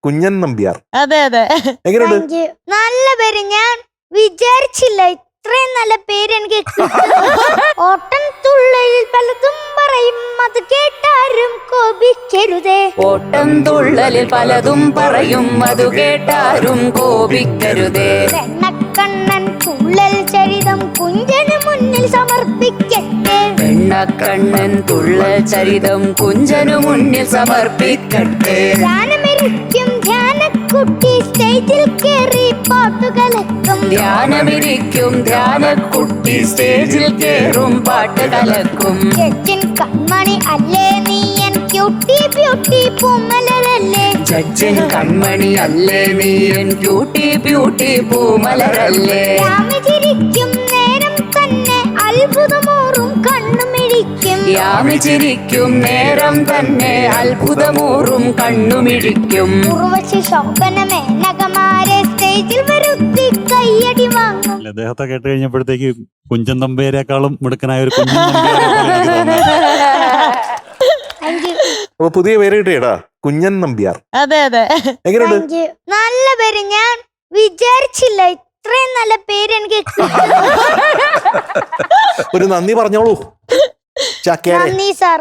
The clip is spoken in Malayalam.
കുഞ്ഞൻ നമ്പ്യാർ. അതെ അതെ. എങ്ങനെയുണ്ട്? നല്ല പേര്. ഞാൻ വിചാരിച്ചില്ല ഇത്രയും നല്ല പേര് എനിക്ക് ഓട്ടം തുള്ളലിൽ പലതും പറയും അത് കേട്ടാരും കോപിക്കരുതേ. ഓട്ടം തുള്ളലിൽ പലതും പറയും അത് കേട്ടാരും കോപിക്കരുതേ. വെണ്ണക്കണ്ണൻ തുള്ളൽ ചരിതം കുഞ്ചന് മുന്നിൽ സമർപ്പിക്കട്ടെ. വെണ്ണക്കണ്ണൻ തുള്ളൽ ചരിതം കുഞ്ചനു മുന്നിൽ സമർപ്പിക്കട്ടെ. ധ്യാനമിരിക്കും ധ്യാനക്കുട്ടി സ്റ്റേജിൽ കേറി പാട്ടുകലക്കും. ധ്യാനമിരിക്കും ധ്യാനക്കുട്ടി സ്റ്റേജിൽ കേറും പാട്ട് കലക്കും. ജഡ്ജിൻ കൺമണി അല്ലേ നീ എൻ ക്യൂട്ടി ബ്യൂട്ടി പൂമലരല്ലേ. ജഡ്ജിൻ കൺമണി അല്ലേ നീ എൻ ക്യൂട്ടി ബ്യൂട്ടി പൂമലരല്ലേ. യാമിച്ചിരിക്കും നേരം തന്നെ അത്ഭുതമോറും കണ്ണുമിഴിക്കും. യാമിച്ചിരിക്കും നേരം തന്നെ അത്ഭുതമൂറും കണ്ണുമിഴിക്കും. ഉർവശി ശോഭന മേനകമാരെ സ്റ്റേജിൽ വരുത്തി കയ്യടി വാങ്ങും. അദ്ദേഹത്തെ കേട്ട് കഴിഞ്ഞപ്പോഴത്തേക്ക് കുഞ്ചൻ നമ്പ്യാരെക്കാളും മിടുക്കനായ ഒരു കുഞ്ഞൻ നമ്പ്യാരെ പോലെ എനിക്ക് തോന്നി. അപ്പൊ പുതിയ പേര് കിട്ടിയടാ, കുഞ്ഞൻ നമ്പ്യാർ. അതെ അതെ. എങ്ങനെയുണ്ട്? നല്ല പേര്. ഞാൻ വിചാരിച്ചില്ല ഇത്രയും നല്ല പേര് എനിക്ക് ഒരു നന്ദി പറഞ്ഞോളൂ ചാക്യാരെ. നന്ദി സാർ.